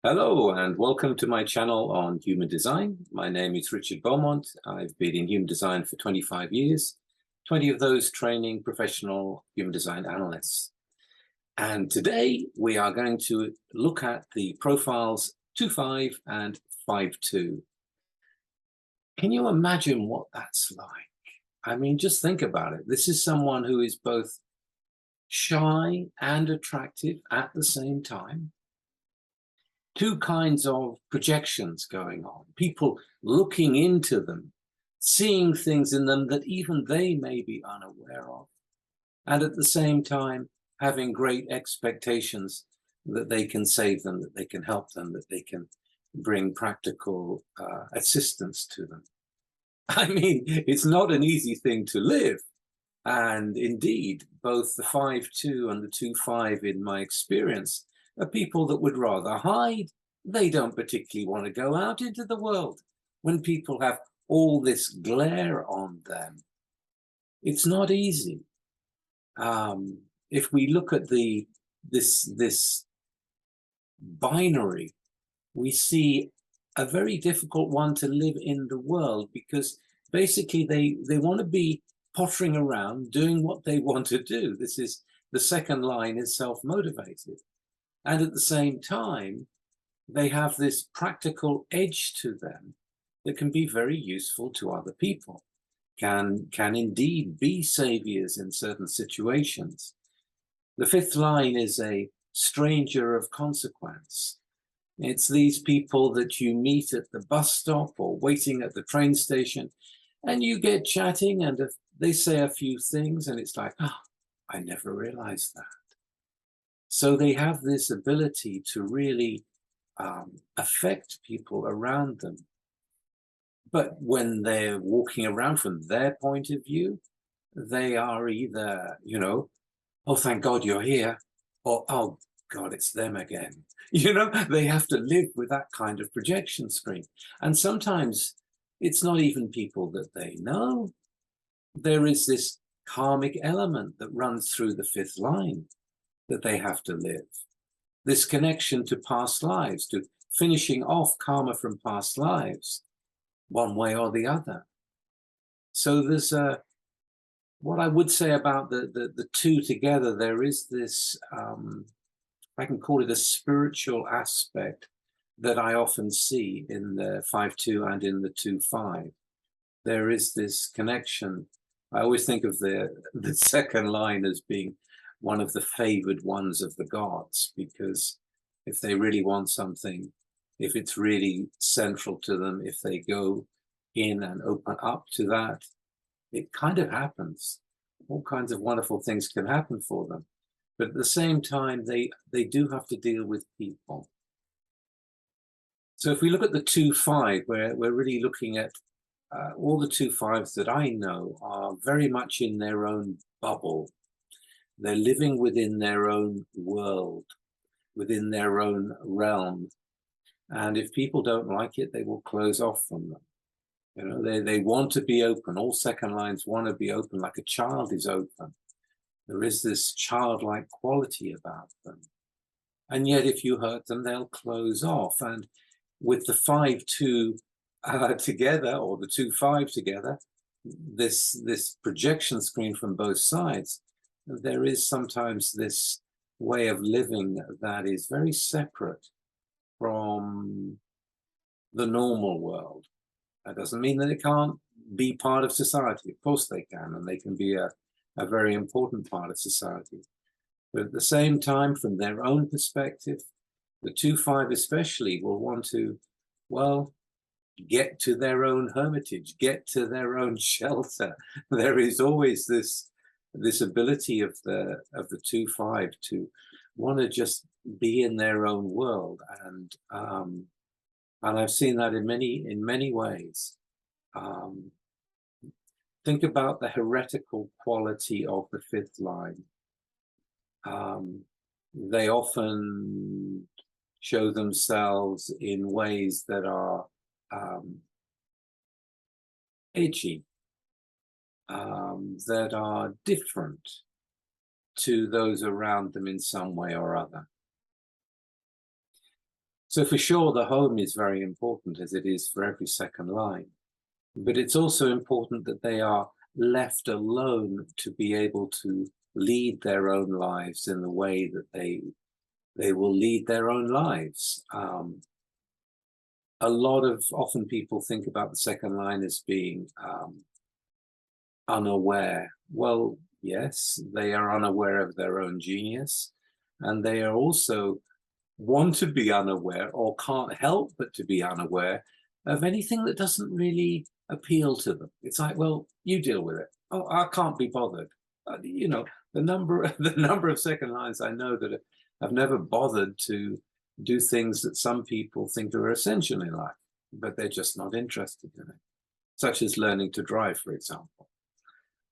Hello and welcome to my channel on human design. My name is Richard Beaumont. I've been in human design for 25 years, 20 of those training professional human design analysts. And today we are going to look at the profiles 2-5 and 5-2. Can you imagine what that's like? I mean, just think about it. This is someone who is both shy and attractive at the same time. Two kinds of projections going on, people looking into them, seeing things in them that even they may be unaware of, and at the same time having great expectations that they can save them, that they can help them, that they can bring practical assistance to them. I mean, it's not an easy thing to live. And indeed, both the 5-2 and the 2-5 in my experience are people that would rather hide. They don't particularly want to go out into the world when people have all this glare on them. It's not easy. If we look at this binary, we see a very difficult one to live in the world, because basically they want to be pottering around doing what they want to do. This is the second line, is self-motivated. And at the same time, they have this practical edge to them that can be very useful to other people, can indeed be saviors in certain situations. The fifth line is a stranger of consequence. It's these people that you meet at the bus stop or waiting at the train station, and you get chatting and they say a few things and it's like, oh, I never realized that. So they have this ability to really affect people around them. But when they're walking around from their point of view, they are either, oh, thank God you're here, or, oh, God, it's them again. They have to live with that kind of projection screen. And sometimes it's not even people that they know. There is this karmic element that runs through the fifth line that they have to live. This connection to past lives, to finishing off karma from past lives, one way or the other. So there's what I would say about the two together, there is this, I can call it a spiritual aspect that I often see in the 5-2 and in the 2-5. There is this connection. I always think of the second line as being one of the favored ones of the gods, because if they really want something, if it's really central to them, if they go in and open up to that, it kind of happens. All kinds of wonderful things can happen for them. But at the same time, they do have to deal with people. So if we look at the 2-5, we're really looking at all the 2-5s that I know are very much in their own bubble. They're living within their own world, within their own realm. And if people don't like it, they will close off from them. They want to be open. All second lines want to be open, like a child is open. There is this childlike quality about them. And yet if you hurt them, they'll close off. And with the 5-2 together, or the 2-5 together, this projection screen from both sides, there is sometimes this way of living that is very separate from the normal world. That doesn't mean that it can't be part of society. Of course they can, and they can be a very important part of society. But at the same time, from their own perspective, the 2-5 especially will want to, well, get to their own hermitage, get to their own shelter. There is always this ability of the 2-5 to want to just be in their own world, and I've seen that in many ways. Think about the heretical quality of the fifth line. They often show themselves in ways that are edgy, that are different to those around them in some way or other. So for sure, the home is very important, as it is for every second line. But it's also important that they are left alone to be able to lead their own lives in the way that they will lead their own lives. Often people think about the second line as being unaware. Well, yes, they are unaware of their own genius, and they are also want to be unaware, or can't help but to be unaware of anything that doesn't really appeal to them. It's like, well, you deal with it. Oh, I can't be bothered. You know, the number of second lines I know that have never bothered to do things that some people think are essential in life, but they're just not interested in it, such as learning to drive, for example.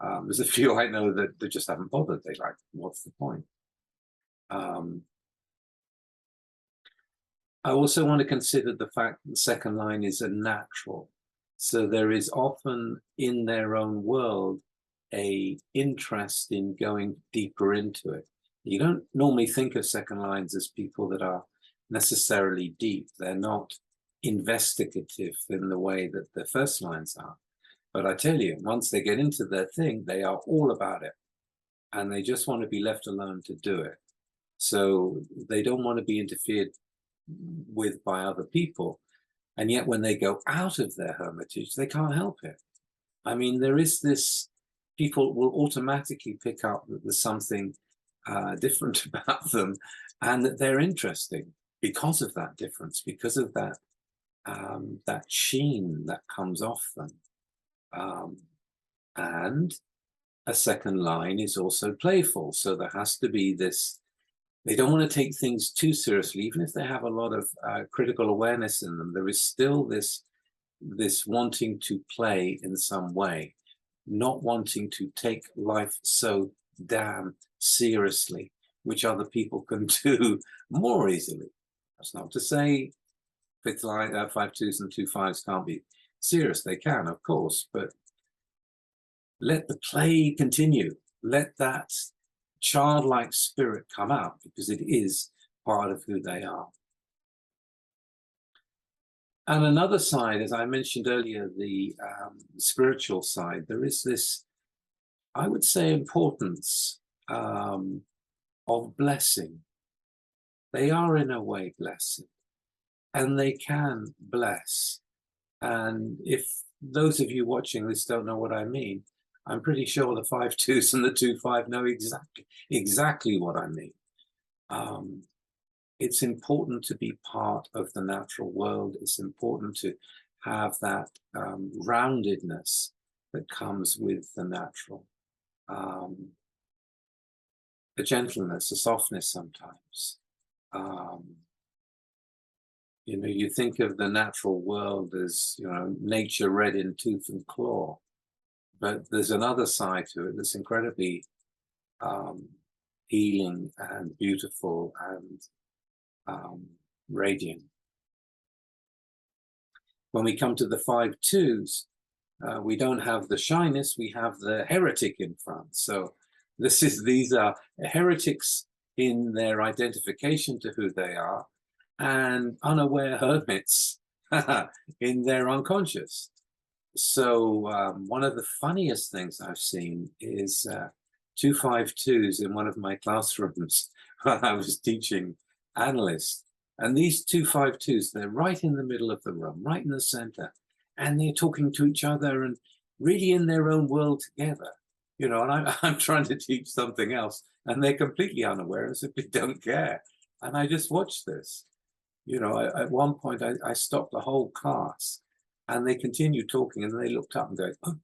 There's a few I know that they just haven't bothered. They like, what's the point? I also want to consider the fact that the second line is a natural. So there is often in their own world a interest in going deeper into it. You don't normally think of second lines as people that are necessarily deep. They're not investigative in the way that the first lines are. But I tell you, once they get into their thing, they are all about it. And they just want to be left alone to do it. So they don't want to be interfered with by other people. And yet when they go out of their hermitage, they can't help it. I mean, there is this, people will automatically pick up that there's something different about them, and that they're interesting because of that difference, because of that that sheen that comes off them. And a second line is also playful. So there has to be this, they don't want to take things too seriously, even if they have a lot of critical awareness in them. There is still this wanting to play in some way, not wanting to take life so damn seriously, which other people can do more easily. That's not to say fifth line, 5-2s and 2-5s can't be serious. They can, of course, but let the play continue. Let that childlike spirit come out, because it is part of who they are. And another side, as I mentioned earlier, the spiritual side, there is this, I would say, importance of blessing. They are in a way blessed, and they can bless. And if those of you watching this don't know what I mean, I'm pretty sure the 5-2s and the 2-5 know exactly what I mean. It's important to be part of the natural world. It's important to have that roundedness that comes with the natural. A gentleness, a softness sometimes. You know, you think of the natural world as, you know, nature red in tooth and claw, but there's another side to it that's incredibly healing and beautiful and radiant. When we come to the 5-2s, we don't have the shyness, we have the heretic in front. So these are heretics in their identification to who they are, and unaware hermits in their unconscious. So one of the funniest things I've seen is 2 5-2s in one of my classrooms when I was teaching analysts. And these 2 5-2s, they're right in the middle of the room, right in the center. And they're talking to each other and really in their own world together. You know, and I'm trying to teach something else, and they're completely unaware and simply don't care. And I just watched this. You know, at one point I stopped the whole class, and they continued talking, and they looked up and go, oh.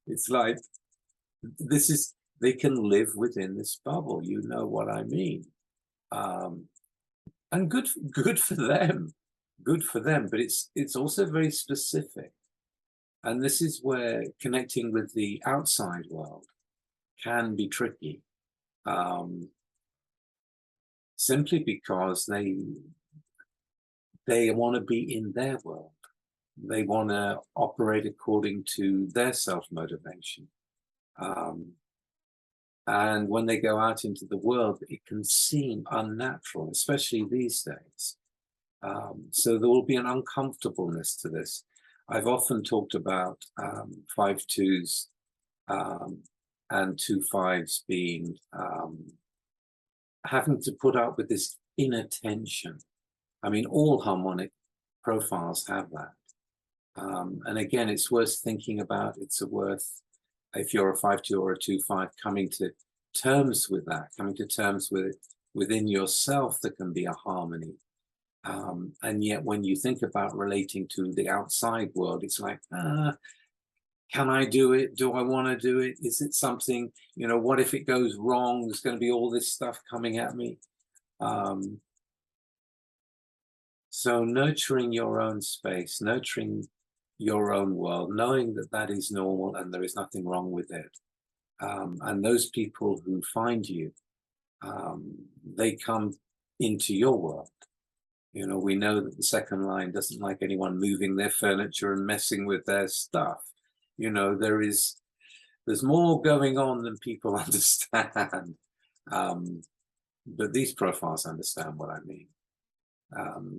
It's like, they can live within this bubble. You know what I mean? And good for them, but it's also very specific. And this is where connecting with the outside world can be tricky, simply because they want to be in their world. They want to operate according to their self-motivation. And when they go out into the world, it can seem unnatural, especially these days. So there will be an uncomfortableness to this. I've often talked about 5-2s and 2-5s being having to put up with this inner tension. I mean, all harmonic profiles have that. And again, it's worth thinking about. It's worth, if you're a 5-2 or a 2-5, coming to terms with that, coming to terms with it within yourself. There can be a harmony. And yet when you think about relating to the outside world, it's like, can I do it? Do I want to do it? Is it something, you know, what if it goes wrong? There's going to be all this stuff coming at me. So nurturing your own space, nurturing your own world, knowing that that is normal and there is nothing wrong with it. And those people who find you, they come into your world. You know, we know that the second line doesn't like anyone moving their furniture and messing with their stuff. You know, there's more going on than people understand. But these profiles understand what I mean.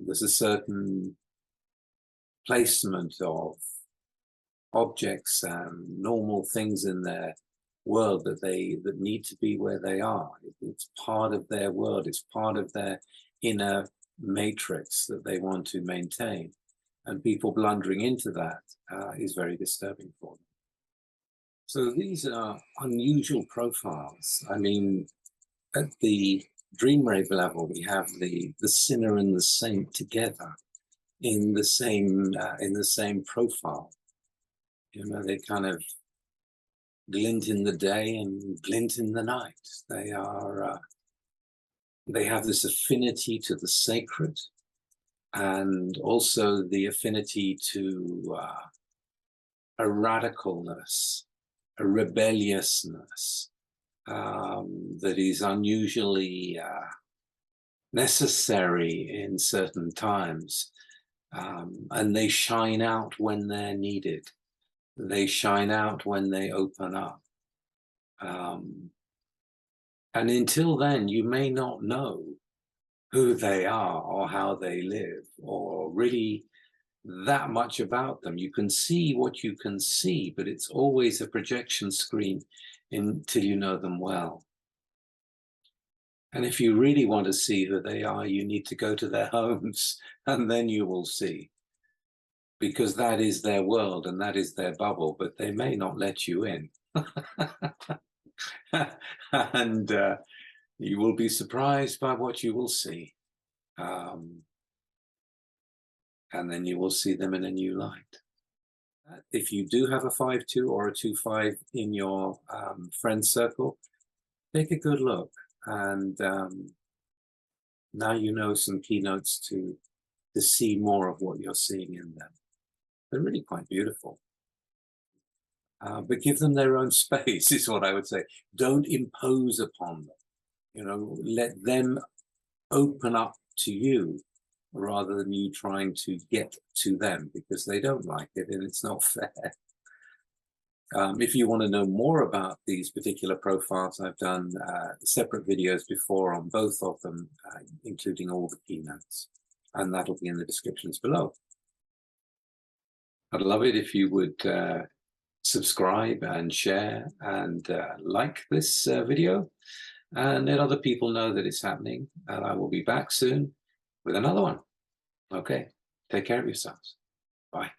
There's a certain placement of objects and normal things in their world that need to be where they are. It's part of their world. It's part of their inner matrix that they want to maintain. And people blundering into that is very disturbing for them. So these are unusual profiles. I mean, at the dream wave level, we have the sinner and the saint together in the same profile. You know, they kind of glint in the day and glint in the night. They are they have this affinity to the sacred, and also the affinity to a radicalness, a rebelliousness that is unusually necessary in certain times. And they shine out when they're needed. They shine out when they open up. And until then, you may not know who they are or how they live or really that much about them. You can see what you can see, but it's always a projection screen until you know them well. And if you really want to see who they are, you need to go to their homes, and then you will see. Because that is their world and that is their bubble, but they may not let you in. And you will be surprised by what you will see. And then you will see them in a new light. If you do have a 5-2 or a 2-5 in your friend circle, take a good look. And now you know some keynotes to see more of what you're seeing in them. They're really quite beautiful. But give them their own space, is what I would say. Don't impose upon them. You know, let them open up to you rather than you trying to get to them, because they don't like it and it's not fair. If you want to know more about these particular profiles, I've done separate videos before on both of them, including all the keynotes, and that'll be in the descriptions below. I'd love it if you would subscribe and share and like this video, and let other people know that it's happening. And I will be back soon with another one. Okay, take care of yourselves. Bye.